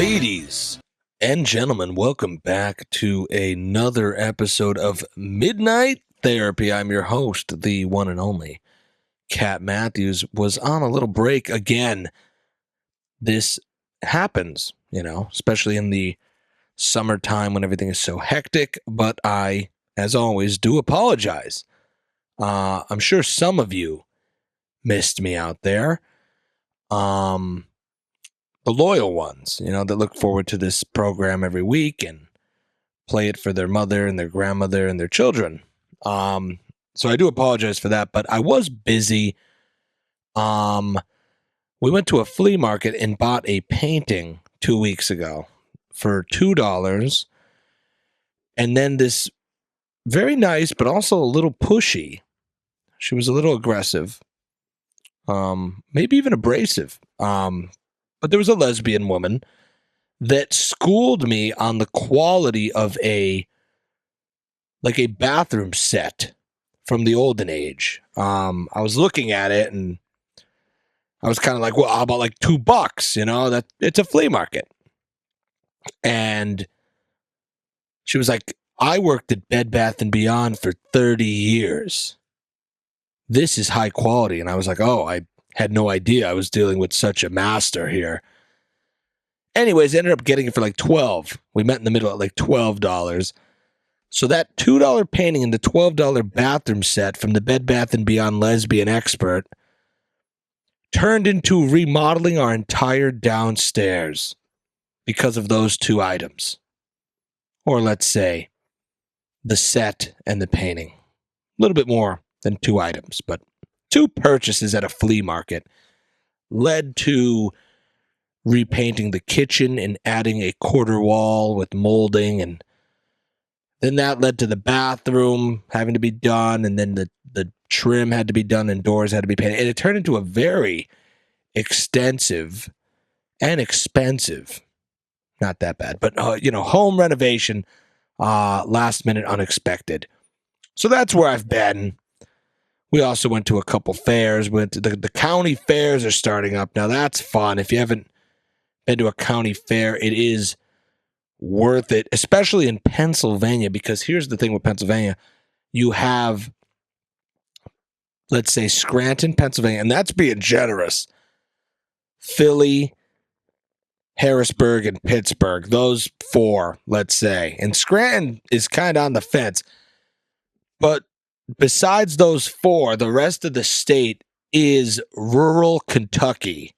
Ladies and gentlemen, welcome back to another episode of Midnight Therapy. I'm your host, the one and only Cat Matthews. Was on a little break again. This happens, especially in the summertime when everything is so hectic, but I, as always, do apologize. I'm sure some of you missed me out there. The loyal ones, that look forward to this program every week and play it for their mother and their grandmother and their children. So I do apologize for that, but I was busy. We went to a flea market and bought a painting 2 weeks ago for $2. And then this very nice, but also a little pushy. She was a little aggressive. Maybe even abrasive. But there was a lesbian woman that schooled me on the quality of a bathroom set from the olden age. I was looking at it and I was kind of like, well, how about like $2? That it's a flea market. And she was like, I worked at Bed Bath & Beyond for 30 years. This is high quality. And I was like, oh, I had no idea I was dealing with such a master here. Anyways, ended up getting it for like $12. We met in the middle at like $12. So that $2 painting and the $12 bathroom set from the Bed Bath & Beyond lesbian expert turned into remodeling our entire downstairs because of those two items. Or let's say the set and the painting. A little bit more than 2 items, but 2 purchases at a flea market led to repainting the kitchen and adding a quarter wall with molding, and then that led to the bathroom having to be done, and then the trim had to be done and doors had to be painted, and it turned into a very extensive and expensive, not that bad, but home renovation, last minute, unexpected. So that's where I've been. We also went to a couple fairs. Went to the county fairs are starting up now. That's fun. If you haven't been to a county fair, it is worth it, especially in Pennsylvania, because here's the thing with Pennsylvania. You have, let's say, Scranton, Pennsylvania, and that's being generous. Philly, Harrisburg, and Pittsburgh, those 4, let's say. And Scranton is kind of on the fence. But besides those 4, the rest of the state is rural Kentucky,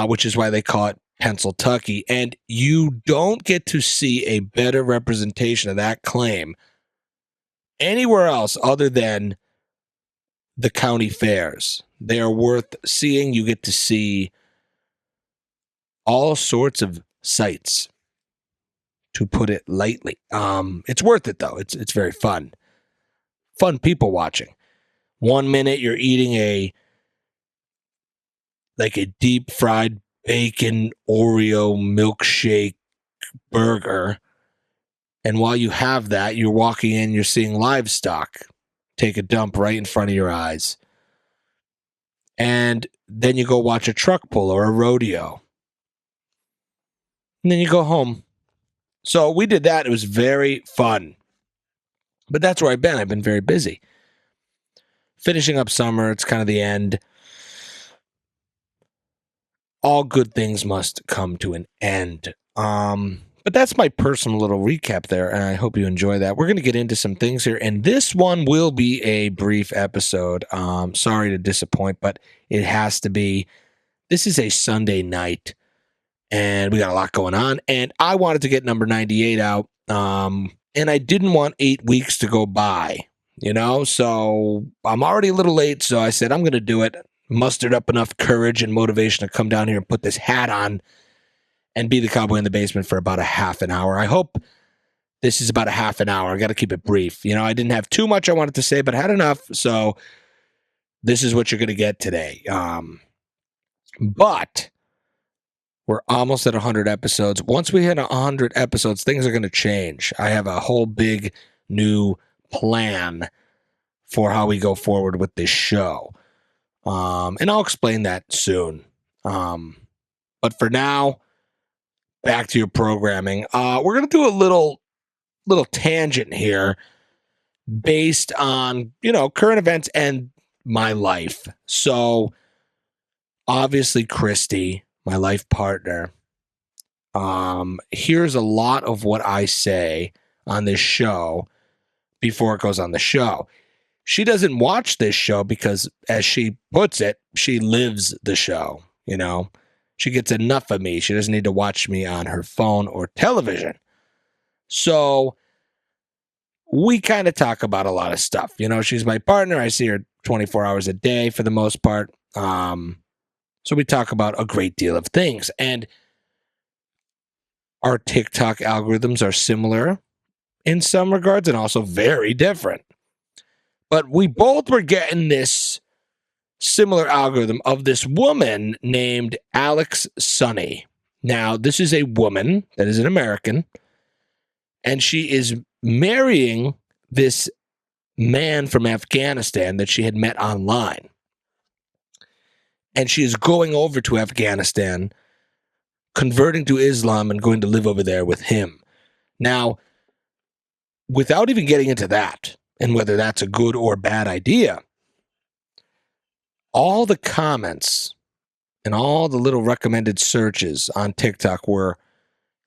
which is why they call it Pennsyltucky. And you don't get to see a better representation of that claim anywhere else other than the county fairs. They are worth seeing. You get to see all sorts of sights, to put it lightly. It's worth it, though. It's very fun. Fun people watching. 1 minute you're eating a deep fried bacon Oreo milkshake burger. And while you have that, you're walking in, you're seeing livestock take a dump right in front of your eyes. And then you go watch a truck pull or a rodeo. And then you go home. So we did that. It was very fun. But that's where I've been. I've been very busy. Finishing up summer. It's kind of the end. All good things must come to an end. But that's my personal little recap there, and I hope you enjoy that. We're going to get into some things here, and this one will be a brief episode. Sorry to disappoint, but it has to be. This is a Sunday night, and we got a lot going on, and I wanted to get number 98 out, and I didn't want 8 weeks to go by, so I'm already a little late, so I said I'm going to do it. Mustered up enough courage and motivation to come down here and put this hat on and be the cowboy in the basement for about a half an hour. I hope this is about a half an hour. I got to keep it brief. I didn't have too much I wanted to say, but I had enough. So this is what you're going to get today. But we're almost at 100 episodes. Once we hit 100 episodes, things are going to change. I have a whole big new plan for how we go forward with this show. And I'll explain that soon. But for now, back to your programming. We're going to do a little tangent here based on, current events and my life. So obviously, Christy, my life partner, here's a lot of what I say on this show before it goes on the show. She doesn't watch this show because, as she puts it, she lives the show, She gets enough of me. She doesn't need to watch me on her phone or television. So we kind of talk about a lot of stuff. She's my partner. I see her 24 hours a day for the most part. So we talk about a great deal of things. And our TikTok algorithms are similar in some regards and also very different. But we both were getting this similar algorithm of this woman named Alex Sunny. Now, this is a woman that is an American, and she is marrying this man from Afghanistan that she had met online. And she is going over to Afghanistan, converting to Islam and going to live over there with him. Now, without even getting into that and whether that's a good or bad idea, all the comments and all the little recommended searches on TikTok were,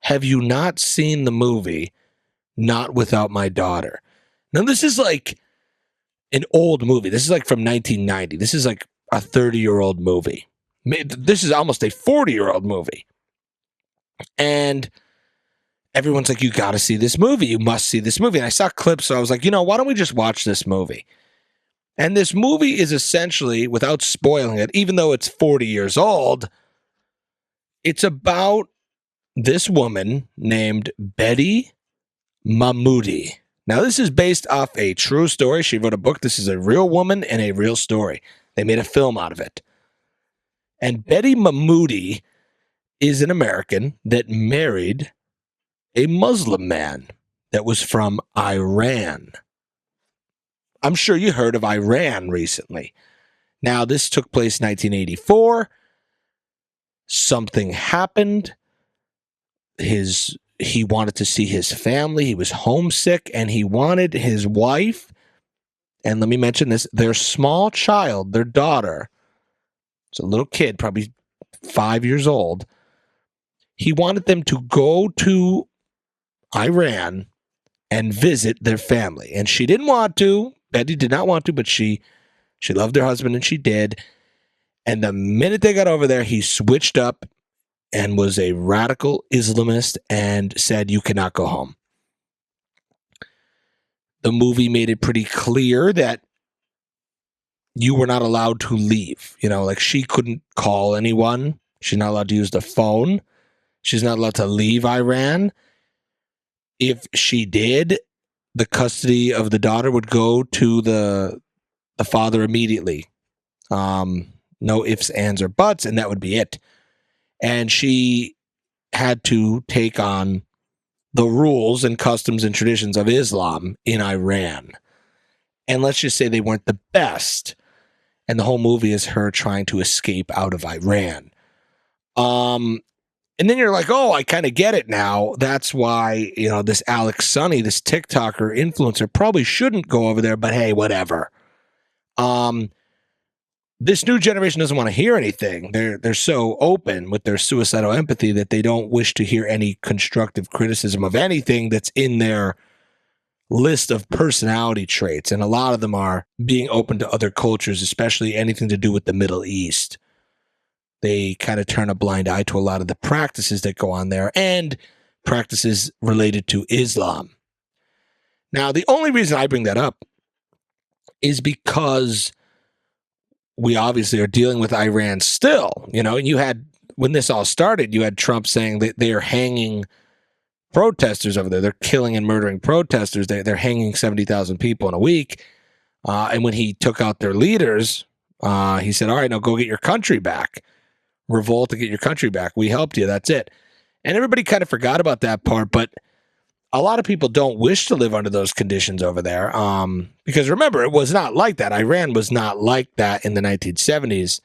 "Have you not seen the movie Not Without My Daughter?" Now, this is like an old movie. This is like from 1990. This is like a 30-year-old movie. This is almost a 40-year-old movie. And everyone's like, "You got to see this movie. You must see this movie." And I saw clips, so I was like, why don't we just watch this movie? And this movie is essentially, without spoiling it, even though it's 40 years old, it's about this woman named Betty Mahmoody. Now, this is based off a true story. She wrote a book. This is a real woman and a real story. They made a film out of it. And Betty Mahmoody is an American that married a Muslim man that was from Iran. I'm sure you heard of Iran recently. Now, this took place in 1984. Something happened. He wanted to see his family. He was homesick, and he wanted his wife, and let me mention this, their small child, their daughter, it's a little kid, probably 5 years old. He wanted them to go to Iran and visit their family. And she didn't want to. Betty did not want to, but she loved her husband, and she did. And the minute they got over there, he switched up and was a radical Islamist and said, "You cannot go home." The movie made it pretty clear that you were not allowed to leave. Like, she couldn't call anyone. She's not allowed to use the phone. She's not allowed to leave Iran. If she did, the custody of the daughter would go to the father immediately. No ifs, ands, or buts, and that would be it. And she had to take on the rules and customs and traditions of Islam in Iran. And let's just say they weren't the best. And the whole movie is her trying to escape out of Iran. And then you're like, oh, I kind of get it now. That's why, this Alex Sunny, this TikToker influencer, probably shouldn't go over there, but hey, whatever. This new generation doesn't want to hear anything. They're so open with their suicidal empathy that they don't wish to hear any constructive criticism of anything that's in their list of personality traits. And a lot of them are being open to other cultures, especially anything to do with the Middle East. They kind of turn a blind eye to a lot of the practices that go on there and practices related to Islam. Now, the only reason I bring that up is because we obviously are dealing with Iran still, and you had, when this all started, you had Trump saying that they are hanging protesters over there. They're killing and murdering protesters. They're hanging 70,000 people in a week. And when he took out their leaders, he said, all right, now go get your country back. Revolt to get your country back. We helped you. That's it. And everybody kind of forgot about that part, but a lot of people don't wish to live under those conditions over there. Because remember, it was not like that. Iran was not like that in the 1970s,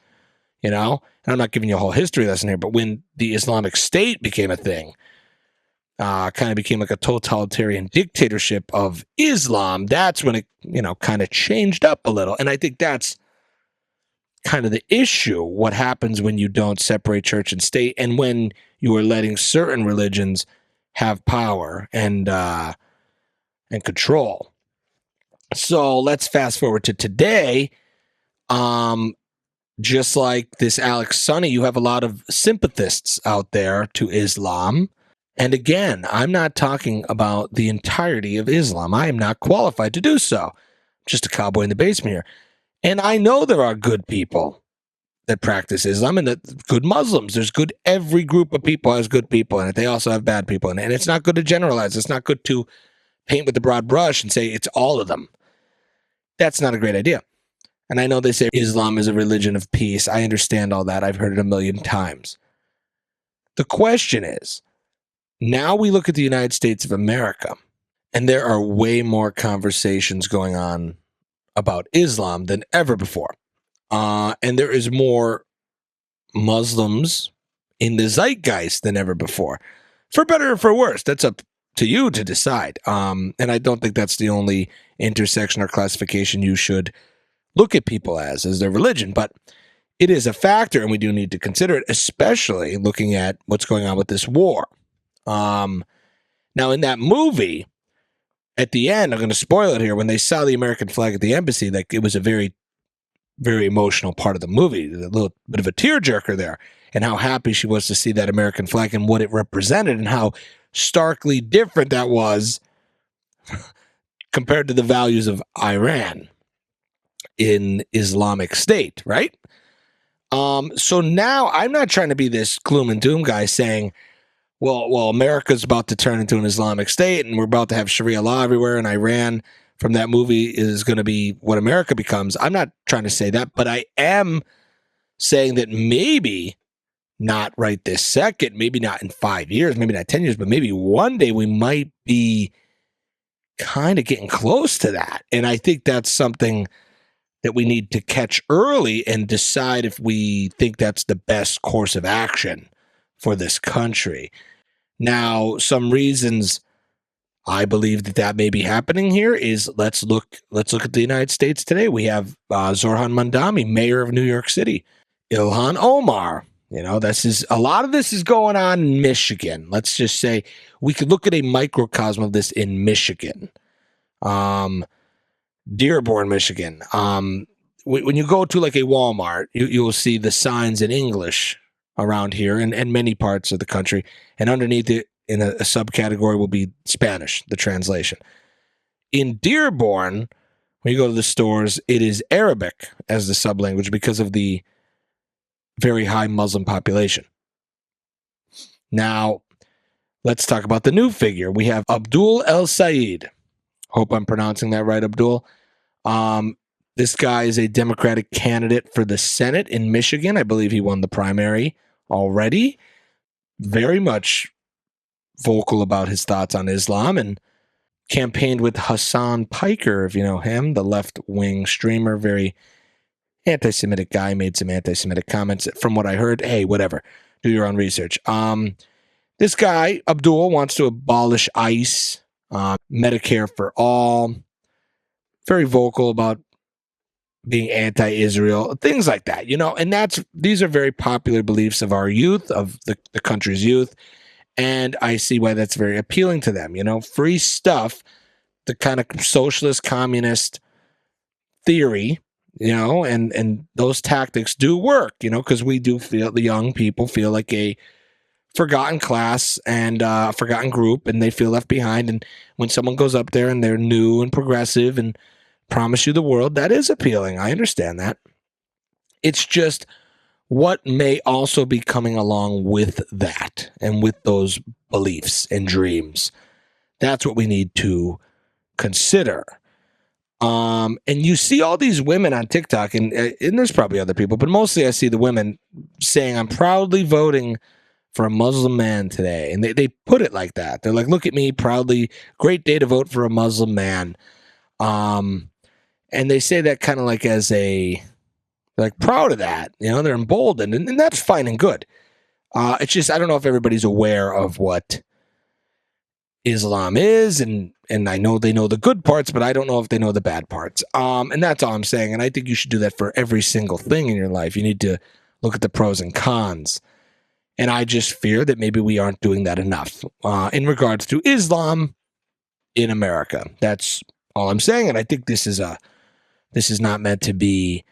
and I'm not giving you a whole history lesson here, but when the Islamic State became a thing, kind of became like a totalitarian dictatorship of Islam, that's when it, kind of changed up a little. And I think that's kind of the issue. What happens when you don't separate church and state, and when you are letting certain religions have power and control. So let's fast forward to today. Just like this Alex Sunny, you have a lot of sympathists out there to Islam. And again, I'm not talking about the entirety of Islam. I am not qualified to do so. I'm just a cowboy in the basement here. And I know there are good people that practice Islam and that good Muslims. There's good, every group of people has good people in it. They also have bad people in it. And it's not good to generalize. It's not good to paint with a broad brush and say it's all of them. That's not a great idea. And I know they say Islam is a religion of peace. I understand all that. I've heard it a million times. The question is, now we look at the United States of America, and there are way more conversations going on about Islam than ever before. And there is more Muslims in the zeitgeist than ever before. For better or for worse, that's up to you to decide. And I don't think that's the only intersection or classification you should look at people as their religion. But it is a factor, and we do need to consider it, especially looking at what's going on with this war. Now, in that movie, at the end, I'm going to spoil it here, when they saw the American flag at the embassy, like, it was a very, very emotional part of the movie, a little bit of a tearjerker there, and how happy she was to see that American flag and what it represented and how starkly different that was compared to the values of Iran in Islamic State, right? So now I'm not trying to be this gloom and doom guy saying, well, America's about to turn into an Islamic State and we're about to have Sharia law everywhere, and Iran from that movie is going to be what America becomes. I'm not trying to say that, but I am saying that maybe not right this second, maybe not in 5 years, maybe not 10 years, but maybe one day we might be kind of getting close to that. And I think that's something that we need to catch early and decide if we think that's the best course of action for this country. Now, some reasons I believe that may be happening here is let's look at the United States today. We have Zohran Mamdani, mayor of New York City, Ilhan Omar. A lot of this is going on in Michigan. Let's just say we could look at a microcosm of this in Michigan. Dearborn, Michigan. When you go to like a Walmart, you will see the signs in English around here and many parts of the country, and underneath it in a subcategory will be Spanish, the translation. In Dearborn, when you go to the stores, it is Arabic as the sublanguage because of the very high Muslim population. Now, let's talk about the new figure. We have Abdul El-Sayed. Hope I'm pronouncing that right, Abdul. This guy is a Democratic candidate for the Senate in Michigan. I believe he won the primary already. Very much vocal about his thoughts on Islam, and campaigned with Hassan Piker, if you know him, the left-wing streamer, very anti-Semitic guy, made some anti-Semitic comments. From what I heard, hey, whatever, do your own research. This guy, Abdul, wants to abolish ICE, Medicare for all, very vocal about being anti-Israel, things like that, and these are very popular beliefs of our youth, of the country's youth, and I see why that's very appealing to them. Free stuff, the kind of socialist, communist theory, and those tactics do work, because we do feel, the young people feel like a forgotten class and a forgotten group, and they feel left behind. And when someone goes up there and they're new and progressive and promise you the world, that is appealing. I understand that. It's just what may also be coming along with that and with those beliefs and dreams. That's what we need to consider. And you see all these women on TikTok, and there's probably other people, but mostly I see the women saying, I'm proudly voting for a Muslim man today. And they put it like that. They're like, look at me, proudly, great day to vote for a Muslim man. And they say that kind of like as a They're like proud of that. They're emboldened, and that's fine and good. It's just I don't know if everybody's aware of what Islam is, and I know they know the good parts, but I don't know if they know the bad parts. And that's all I'm saying. And I think you should do that for every single thing in your life. You need to look at the pros and cons. And I just fear that maybe we aren't doing that enough in regards to Islam in America. That's all I'm saying. And I think this is not meant to be,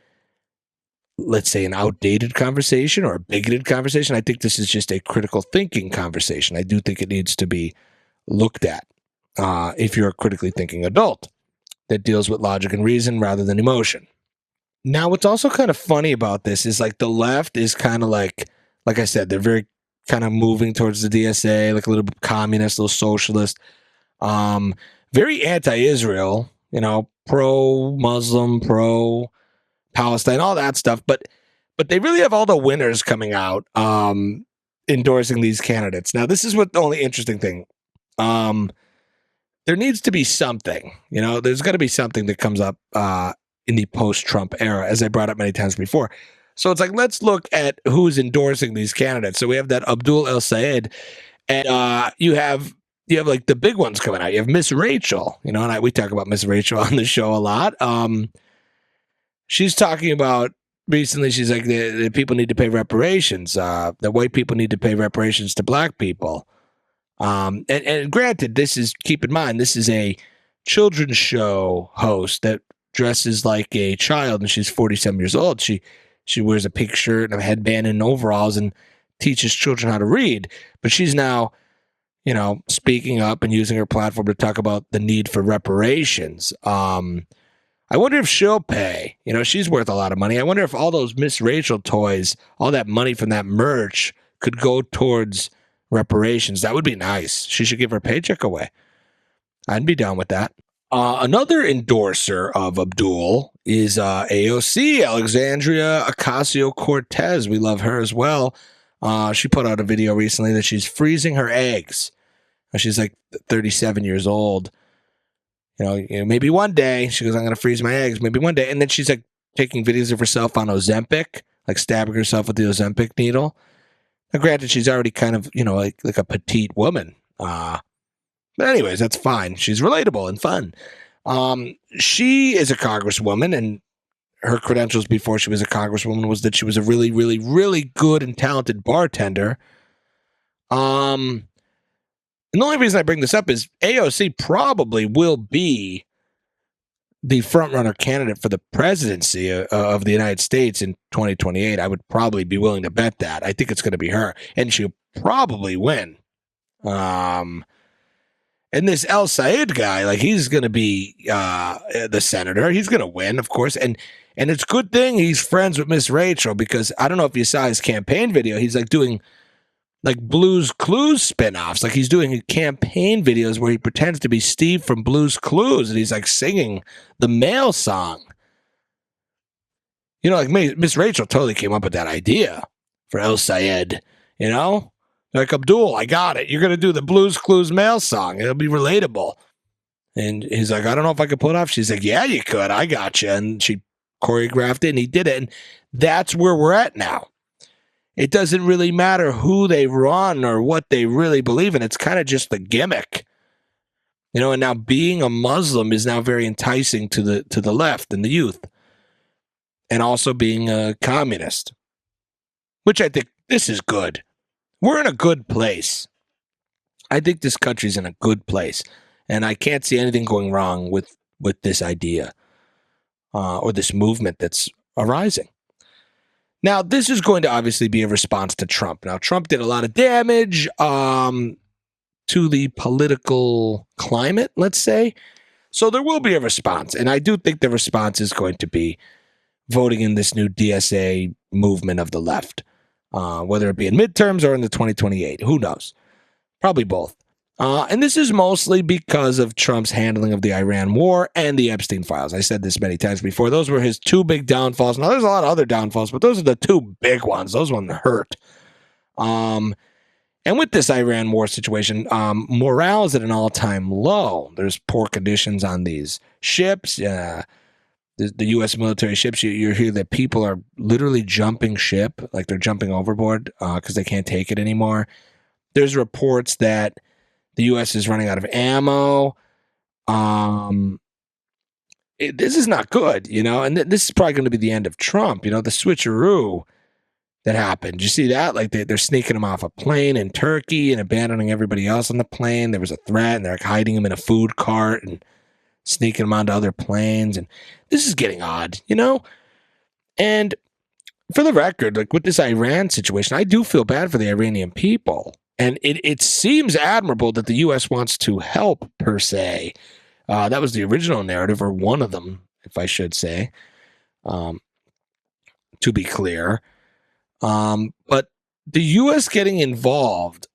let's say, an outdated conversation or a bigoted conversation. I think this is just a critical thinking conversation. I do think it needs to be looked at if you're a critically thinking adult that deals with logic and reason rather than emotion. Now, what's also kind of funny about this is like the left is kind of like I said, they're very kind of moving towards the DSA, like a little communist, a little socialist, very anti-Israel, pro-Muslim, pro-Palestine, all that stuff. But they really have all the winners coming out endorsing these candidates. Now, this is what the only interesting thing. There needs to be something, there's got to be something that comes up in the post-Trump era, as I brought up many times before. So it's like, let's look at who's endorsing these candidates. So we have that Abdul El-Sayed, and you have like the big ones coming out. You have Miss Rachel, and we talk about Miss Rachel on the show a lot. She's talking about recently, she's like, the people need to pay reparations. The white people need to pay reparations to black people. And granted, keep in mind, this is a children's show host that dresses like a child, and she's 47 years old. She wears a pink shirt and a headband and overalls and teaches children how to read. But she's now, speaking up and using her platform to talk about the need for reparations. I wonder if she'll pay. She's worth a lot of money. I wonder if all those Miss Rachel toys, all that money from that merch could go towards reparations. That would be nice. She should give her paycheck away. I'd be down with that. Another endorser of Abdul is AOC, Alexandria Ocasio-Cortez. We love her as well. She put out a video recently that she's freezing her eggs. She's like 37 years old. Maybe one day, she goes, I'm going to freeze my eggs, maybe one day. And then she's like taking videos of herself on Ozempic, like stabbing herself with the Ozempic needle. Now, granted, she's already kind of, like a petite woman. But anyways, that's fine. She's relatable and fun. She is a congresswoman, and her credentials before she was a congresswoman was that she was a really, really, really good and talented bartender. And the only reason I bring this up is AOC probably will be the frontrunner candidate for the presidency of the United States in 2028. I would probably be willing to bet that. I think it's going to be her, and she'll probably win. And this El-Sayed guy, like, he's going to be the senator. He's going to win, of course. And it's a good thing he's friends with Miss Rachel, because I don't know if you saw his campaign video. He's like doing like Blue's Clues spinoffs. Like, he's doing campaign videos where he pretends to be Steve from Blue's Clues, and he's like singing the male song. Like Miss Rachel totally came up with that idea for El-Sayed, Like, Abdul, I got it. You're going to do the Blue's Clues male song. It'll be relatable. And he's like, I don't know if I could pull it off. She's like, yeah, you could. I got you. And she choreographed it, and he did it. And that's where we're at now. It doesn't really matter who they run or what they really believe in. It's kind of just the gimmick. And now being a Muslim is now very enticing to the left and the youth. And also being a communist, which I think this is good. We're in a good place. I think this country's in a good place, and I can't see anything going wrong with this idea or this movement that's arising. Now, this is going to obviously be a response to Trump. Now, Trump did a lot of damage to the political climate, let's say. So there will be a response, and I do think the response is going to be voting in this new DSA movement of the left. Whether it be in midterms or in the 2028. Who knows? Probably both. And this is mostly because of Trump's handling of the Iran war and the Epstein files. I said this many times before. Those were his two big downfalls. Now, there's a lot of other downfalls, but those are the two big ones. Those ones hurt. And with this Iran war situation, morale is at an all-time low. There's poor conditions on these ships. There's the U.S. military ships, you hear that people are literally jumping ship, like they're jumping overboard because they can't take it anymore. There's reports that the U.S. is running out of ammo. This is not good, and this is probably going to be the end of Trump. The switcheroo that happened. Did you see that? Like they're sneaking him off a plane in Turkey and abandoning everybody else on the plane. There was a threat, and they're like hiding him in a food cart and sneaking him onto other planes. And this is getting odd, And for the record, like with this Iran situation, I do feel bad for the Iranian people. And it seems admirable that the U.S. wants to help, per se. That was the original narrative, or one of them, if I should say, to be clear. But the U.S. getting involved,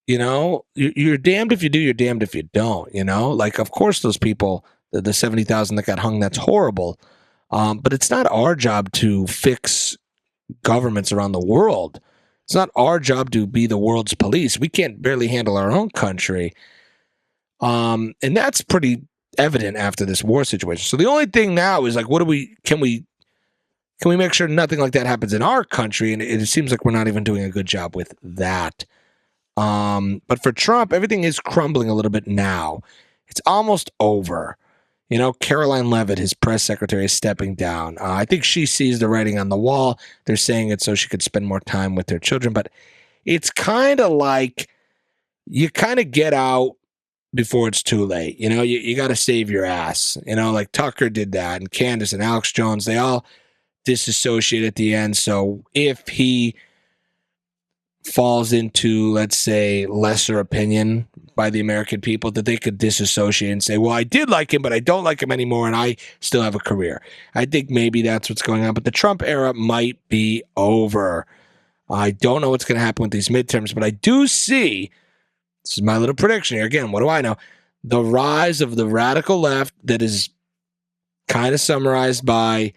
you're damned if you do, you're damned if you don't, Like, of course, those people, the 70,000 that got hung, that's horrible. But it's not our job to fix governments around the world. It's not our job to be the world's police. We can't barely handle our own country. And that's pretty evident after this war situation. So the only thing now is like, can we make sure nothing like that happens in our country? And it seems like we're not even doing a good job with that. But for Trump, everything is crumbling a little bit now. It's almost over. Caroline Leavitt, his press secretary, is stepping down. I think she sees the writing on the wall. They're saying it so she could spend more time with their children. But it's kind of like you kind of get out before it's too late. You got to save your ass. Like Tucker did that, and Candace and Alex Jones, they all disassociate at the end. So if he falls into, let's say, lesser opinion by the American people, that they could disassociate and say, well, I did like him, but I don't like him anymore, and I still have a career. I think maybe that's what's going on, but the Trump era might be over. I don't know what's going to happen with these midterms, but I do see, this is my little prediction here, again, what do I know? The rise of the radical left that is kind of summarized by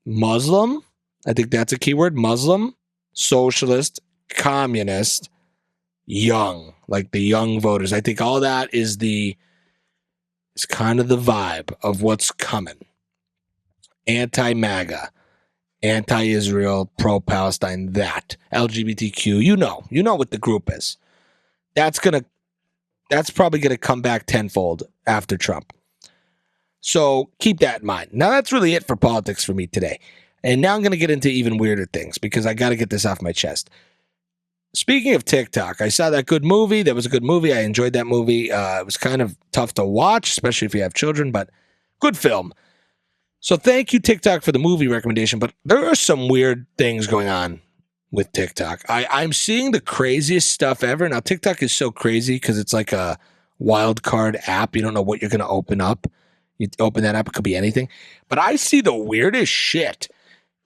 Muslim, I think that's a keyword, Muslim, socialist, communist, young, like the young voters. I think all that is kind of the vibe of what's coming. Anti-MAGA, anti-Israel, pro-Palestine, that. LGBTQ, you know what the group is. That's probably going to come back tenfold after Trump. So keep that in mind. Now that's really it for politics for me today. And now I'm going to get into even weirder things because I got to get this off my chest. Speaking of TikTok, I saw that good movie. That was a good movie. I enjoyed that movie. It was kind of tough to watch, especially if you have children, but good film. So thank you, TikTok, for the movie recommendation. But there are some weird things going on with TikTok. I'm seeing the craziest stuff ever. Now, TikTok is so crazy because it's like a wild card app. You don't know what you're going to open up. You open that app, it could be anything. But I see the weirdest shit.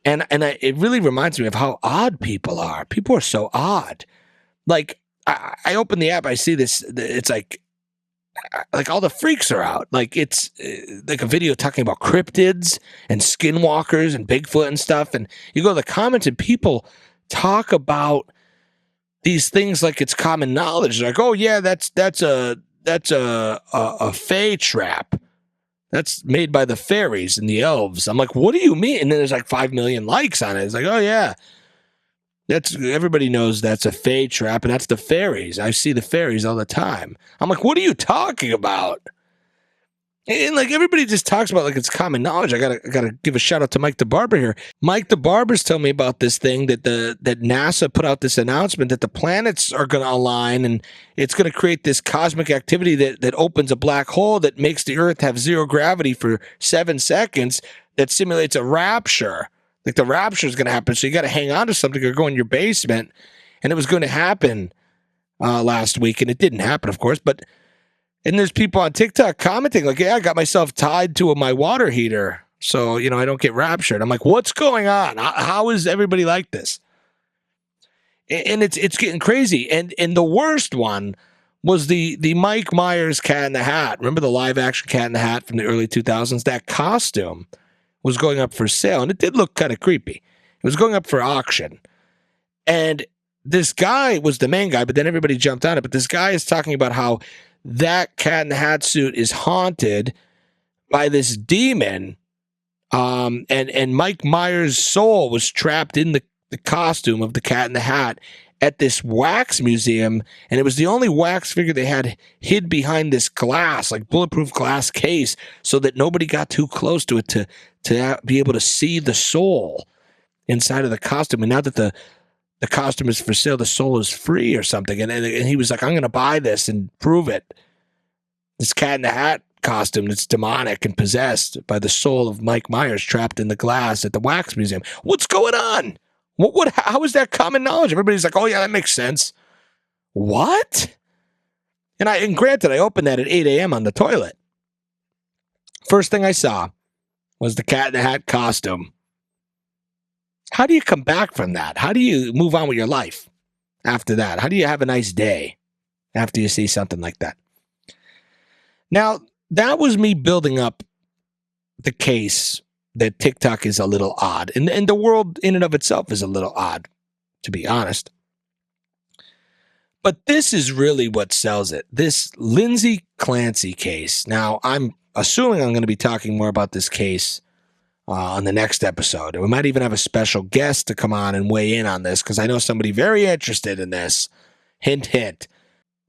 And it really reminds me of how odd people are. People are so odd. Like, I open the app, I see this, it's like all the freaks are out. Like, it's like a video talking about cryptids and skinwalkers and Bigfoot and stuff. And you go to the comments and people talk about these things like it's common knowledge. Like, oh yeah, that's a fae trap. That's made by the fairies and the elves. I'm like, what do you mean? And then there's like 5 million likes on it. It's like, oh yeah, everybody knows that's a fae trap, and that's the fairies. I see the fairies all the time. I'm like, what are you talking about? And like everybody just talks about like it's common knowledge. I gotta give a shout out to Mike the Barber here. Mike the Barber's telling me about this thing that that NASA put out this announcement that the planets are going to align and it's going to create this cosmic activity that opens a black hole that makes the Earth have zero gravity for 7 seconds. That simulates a rapture. Like the rapture is going to happen, so you got to hang on to something or go in your basement. And it was going to happen last week, and it didn't happen, of course, but. And there's people on TikTok commenting like, yeah, I got myself tied to my water heater so, I don't get raptured. I'm like, what's going on? How is everybody like this? And it's getting crazy. And the worst one was the Mike Myers Cat in the Hat. Remember the live action Cat in the Hat from the early 2000s? That costume was going up for sale, and it did look kind of creepy. It was going up for auction. And this guy was the main guy, but then everybody jumped on it. But this guy is talking about how that Cat in the Hat suit is haunted by this demon And Mike Myers' soul was trapped in the costume of the Cat in the Hat at this wax museum, and it was the only wax figure they had hid behind this glass, like bulletproof glass case, so that nobody got too close to it to be able to see the soul inside of the costume. And now that the costume is for sale, the soul is free or something. And he was like, I'm going to buy this and prove it. This Cat in the Hat costume that's demonic and possessed by the soul of Mike Myers trapped in the glass at the wax museum. What's going on? How is that common knowledge? Everybody's like, oh yeah, that makes sense. What? And granted, I opened that at 8 a.m. on the toilet. First thing I saw was the Cat in the Hat costume. How do you come back from that? How do you move on with your life after that? How do you have a nice day after you see something like that? Now, that was me building up the case that TikTok is a little odd. And the world in and of itself is a little odd, to be honest. But this is really what sells it. This Lindsay Clancy case. Now, I'm assuming I'm going to be talking more about this case on the next episode. We might even have a special guest to come on and weigh in on this, because I know somebody very interested in this. Hint, hint.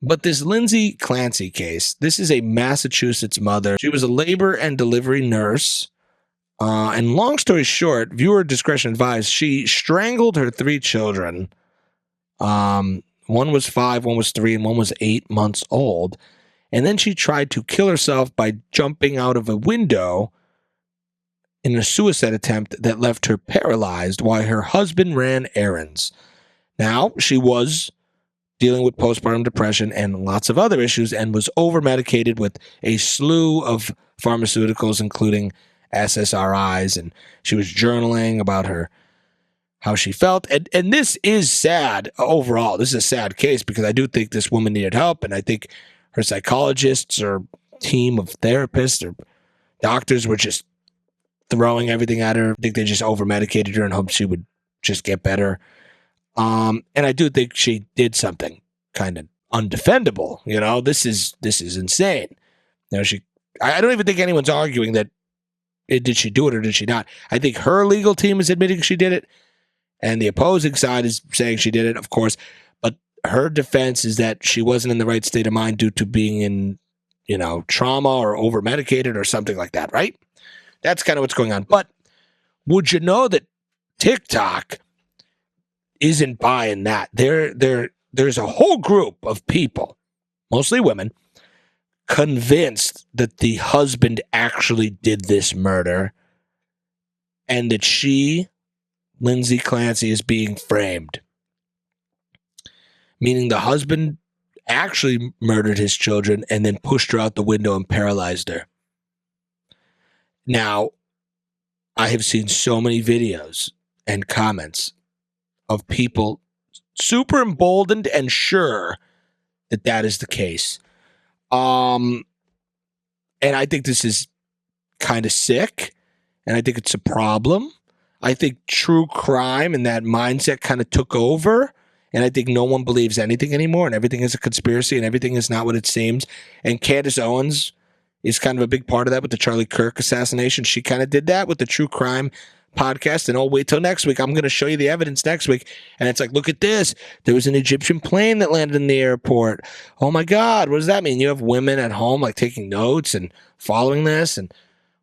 But this Lindsay Clancy case, this is a Massachusetts mother. She was a labor and delivery nurse. And long story short, viewer discretion advised, she strangled her 3 children. One was 5, one was 3, and one was 8 months old. And then she tried to kill herself by jumping out of a window in a suicide attempt that left her paralyzed while her husband ran errands. Now, she was dealing with postpartum depression and lots of other issues, and was over-medicated with a slew of pharmaceuticals, including SSRIs, and she was journaling about how she felt. And this is sad overall. This is a sad case, because I do think this woman needed help, and I think her psychologists or team of therapists or doctors were just throwing everything at her. I think they just over-medicated her in hopes she would just get better. And I do think she did something kind of undefendable. You know, this is insane. You know, I don't even think anyone's arguing that did she do it or did she not. I think her legal team is admitting she did it, and the opposing side is saying she did it, of course. But her defense is that she wasn't in the right state of mind due to being in, trauma or over-medicated or something like that, right? That's kind of what's going on. But would you know that TikTok isn't buying that? There's a whole group of people, mostly women, convinced that the husband actually did this murder, and that she, Lindsay Clancy, is being framed. Meaning the husband actually murdered his children and then pushed her out the window and paralyzed her. Now, I have seen so many videos and comments of people super emboldened and sure that that is the case. And I think this is kind of sick, and I think it's a problem. I think true crime and that mindset kind of took over, and I think no one believes anything anymore, and everything is a conspiracy, and everything is not what it seems. And Candace Owens is kind of a big part of that with the Charlie Kirk assassination. She kind of did that with the true crime podcast, and wait till next week. I'm going to show you the evidence next week. And it's like, look at this. There was an Egyptian plane that landed in the airport. Oh my God, what does that mean? You have women at home like taking notes and following this and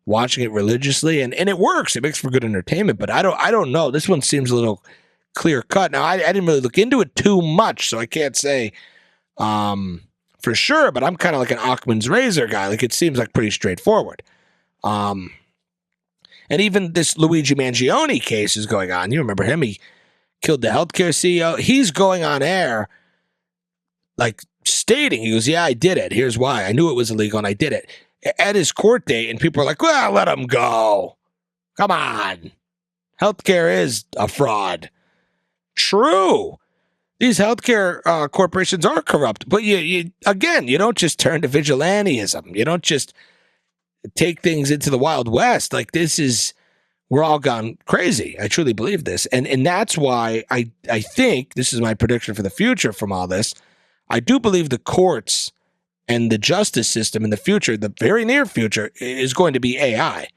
watching it religiously, and it works. It makes for good entertainment, but I don't know. This one seems a little clear cut. Now, I didn't really look into it too much, so I can't say for sure, but I'm kind of like an Occam's razor guy. Like, it seems like pretty straightforward. And even this Luigi Mangione case is going on. You remember him? He killed the healthcare CEO. He's going on air, like stating, he goes, yeah, I did it. Here's why. I knew it was illegal and I did it. At his court date, and people are like, well, let him go. Come on. Healthcare is a fraud. True. These healthcare corporations are corrupt. But you don't just turn to vigilantism. You don't just take things into the Wild West. Like, we're all gone crazy. I truly believe this. And that's why I think, this is my prediction for the future from all this, I do believe the courts and the justice system in the future, the very near future, is going to be AI.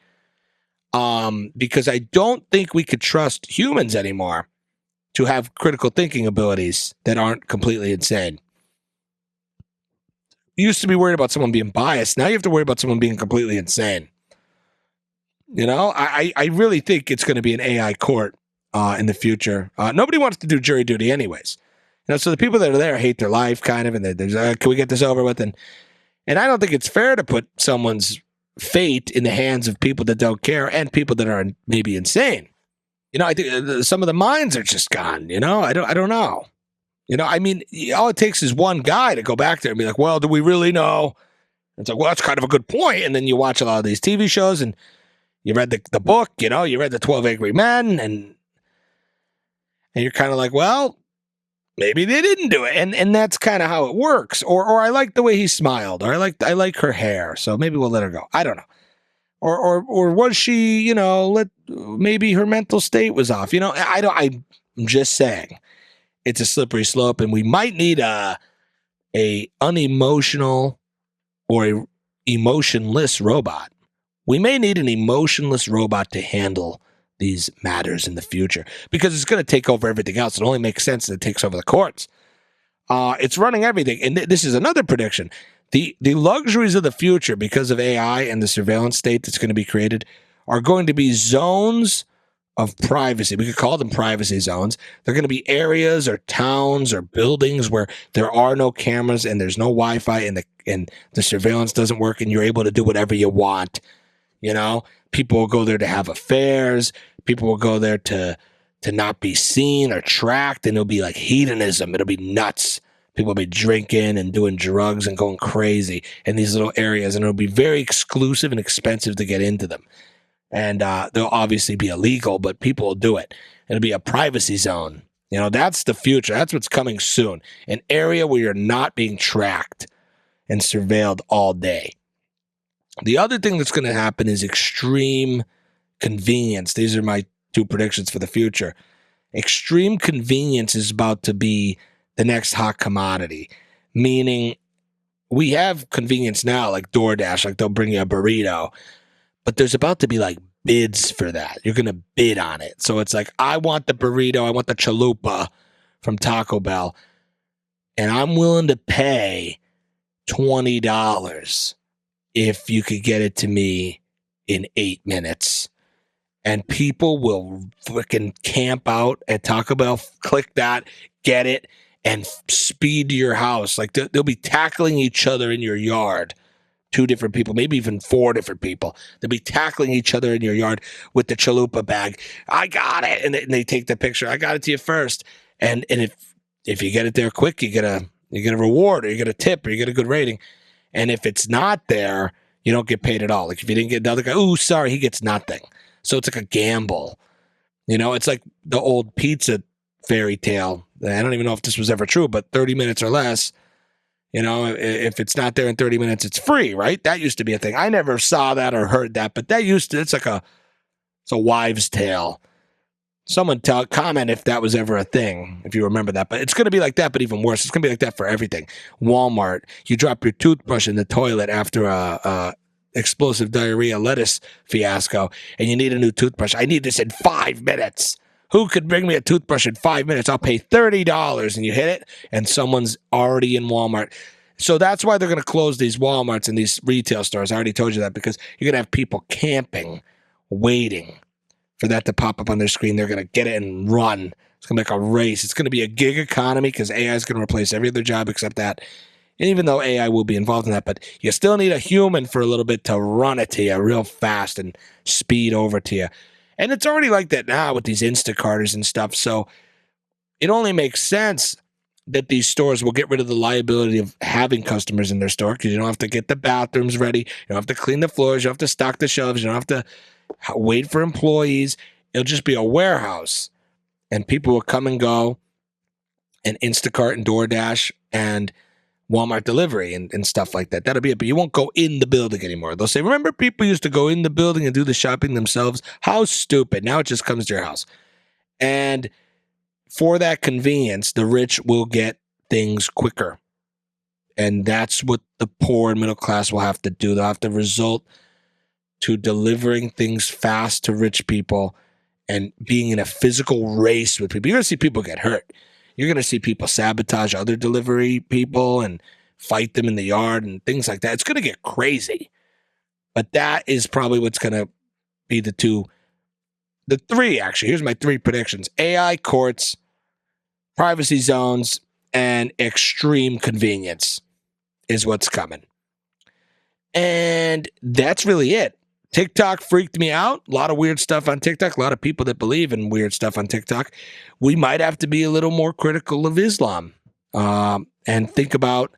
because I don't think we could trust humans anymore to have critical thinking abilities that aren't completely insane. You used to be worried about someone being biased. Now you have to worry about someone being completely insane. I really think it's going to be an AI court in the future. Nobody wants to do jury duty anyways. So the people that are there hate their life kind of, and they're can we get this over with? And I don't think it's fair to put someone's fate in the hands of people that don't care and people that are maybe insane. I think some of the minds are just gone. I don't know. I mean, all it takes is one guy to go back there and be like, well, do we really know? And it's like, well, that's kind of a good point. And then you watch a lot of these TV shows and you read the book, you read the 12 Angry Men, and you're kind of like, well, maybe they didn't do it. And that's kind of how it works. Or I like the way he smiled, or I like her hair, so maybe we'll let her go. I don't know. Or was she, maybe her mental state was off. I'm just saying it's a slippery slope, and we might need a unemotional or a emotionless robot. We may need an emotionless robot to handle these matters in the future, because it's going to take over everything else. It only makes sense that it takes over the courts. It's running everything. And this is another prediction. The luxuries of the future, because of AI and the surveillance state that's going to be created, are going to be zones of privacy. We could call them privacy zones. They're going to be areas or towns or buildings where there are no cameras and there's no Wi-Fi, and the surveillance doesn't work, and you're able to do whatever you want. People will go there to have affairs. People will go there to not be seen or tracked, and it'll be like hedonism. It'll be nuts. People will be drinking and doing drugs and going crazy in these little areas, and it'll be very exclusive and expensive to get into them. And they'll obviously be illegal, but people will do it. It'll be a privacy zone. That's the future. That's what's coming soon. An area where you're not being tracked and surveilled all day. The other thing that's going to happen is extreme convenience. These are my two predictions for the future. Extreme convenience is about to be the next hot commodity, meaning we have convenience now, like DoorDash, like they'll bring you a burrito, but there's about to be like bids for that. You're going to bid on it. So it's like, I want the burrito, I want the chalupa from Taco Bell, and I'm willing to pay $20 if you could get it to me in 8 minutes. And people will freaking camp out at Taco Bell, click that, get it, and speed to your house. Like they'll be tackling each other in your yard. 2 different people, maybe even 4 different people. They'll be tackling each other in your yard with the chalupa bag. I got it. And they take the picture. I got it to you first. And if you get it there quick, you get a reward, or you get a tip, or you get a good rating. And if it's not there, you don't get paid at all. Like if you didn't get another guy, ooh, sorry, he gets nothing. So it's like a gamble. It's like the old pizza fairy tale. I don't even know if this was ever true, but 30 minutes or less, if it's not there in 30 minutes, it's free, right? That used to be a thing. I never saw that or heard that, but it's a wives' tale. Someone comment if that was ever a thing, if you remember that. But it's going to be like that, but even worse. It's going to be like that for everything. Walmart, you drop your toothbrush in the toilet after a explosive diarrhea lettuce fiasco, and you need a new toothbrush. I need this in 5 minutes. Who could bring me a toothbrush in 5 minutes? I'll pay $30. And you hit it, and someone's already in Walmart. So that's why they're going to close these Walmarts and these retail stores. I already told you that, because you're going to have people camping, waiting for that to pop up on their screen. They're going to get it and run. It's going to be like a race. It's going to be a gig economy, because AI is going to replace every other job except that. And even though AI will be involved in that, but you still need a human for a little bit to run it to you real fast and speed over to you. And it's already like that now with these Instacarters and stuff. So it only makes sense that these stores will get rid of the liability of having customers in their store, because you don't have to get the bathrooms ready. You don't have to clean the floors. You don't have to stock the shelves. You don't have to wait for employees. It'll just be a warehouse, and people will come and go, and Instacart and DoorDash and Walmart delivery and stuff like that. That'll be it. But you won't go in the building anymore. They'll say, remember, people used to go in the building and do the shopping themselves? How stupid. Now it just comes to your house. And for that convenience, the rich will get things quicker. And that's what the poor and middle class will have to do. They'll have to resort to delivering things fast to rich people and being in a physical race with people. You're going to see people get hurt. You're going to see people sabotage other delivery people and fight them in the yard and things like that. It's going to get crazy. But that is probably what's going to be the three, actually. Here's my three predictions. AI courts, privacy zones, and extreme convenience is what's coming. And that's really it. TikTok freaked me out. A lot of weird stuff on TikTok. A lot of people that believe in weird stuff on TikTok. We might have to be a little more critical of Islam and think about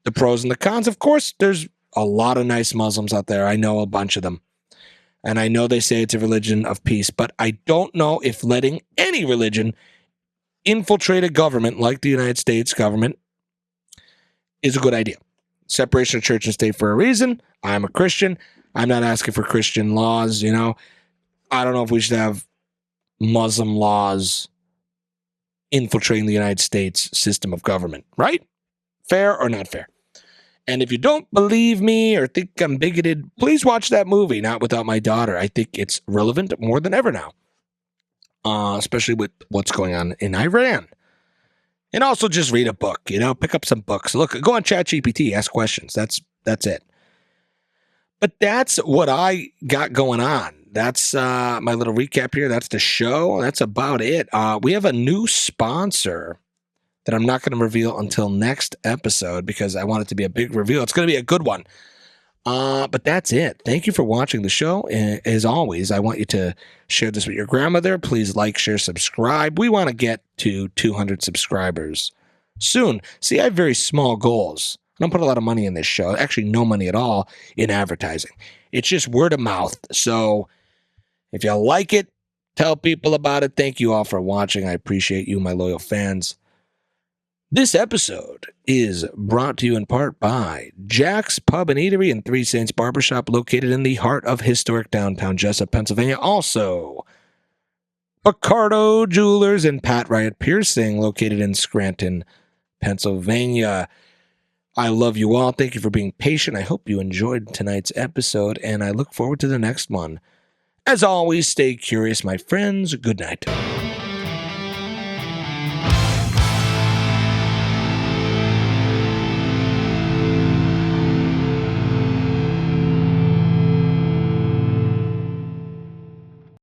the pros and the cons. Of course, there's a lot of nice Muslims out there. I know a bunch of them. And I know they say it's a religion of peace, but I don't know if letting any religion infiltrate a government like the United States government is a good idea. Separation of church and state for a reason. I'm a Christian. I'm not asking for Christian laws, I don't know if we should have Muslim laws infiltrating the United States system of government, right? Fair or not fair? And if you don't believe me or think I'm bigoted, please watch that movie, Not Without My Daughter. I think it's relevant more than ever now, especially with what's going on in Iran. And also just read a book, pick up some books. Look, go on ChatGPT, ask questions. That's it. But that's what I got going on. That's my little recap here. That's the show. That's about it. We have a new sponsor that I'm not going to reveal until next episode because I want it to be a big reveal. It's going to be a good one. But that's it. Thank you for watching the show. As always, I want you to share this with your grandmother. Please like, share, subscribe. We want to get to 200 subscribers soon. See, I have very small goals. I don't put a lot of money in this show. Actually, no money at all in advertising. It's just word of mouth. So if you like it, tell people about it. Thank you all for watching. I appreciate you, my loyal fans. This episode is brought to you in part by Jack's Pub and Eatery and Three Saints Barbershop, located in the heart of historic downtown Jessup, Pennsylvania. Also, Picardo Jewelers and Pat Riot Piercing, located in Scranton, Pennsylvania. I love you all. Thank you for being patient. I hope you enjoyed tonight's episode, and I look forward to the next one. As always, stay curious, my friends. Good night.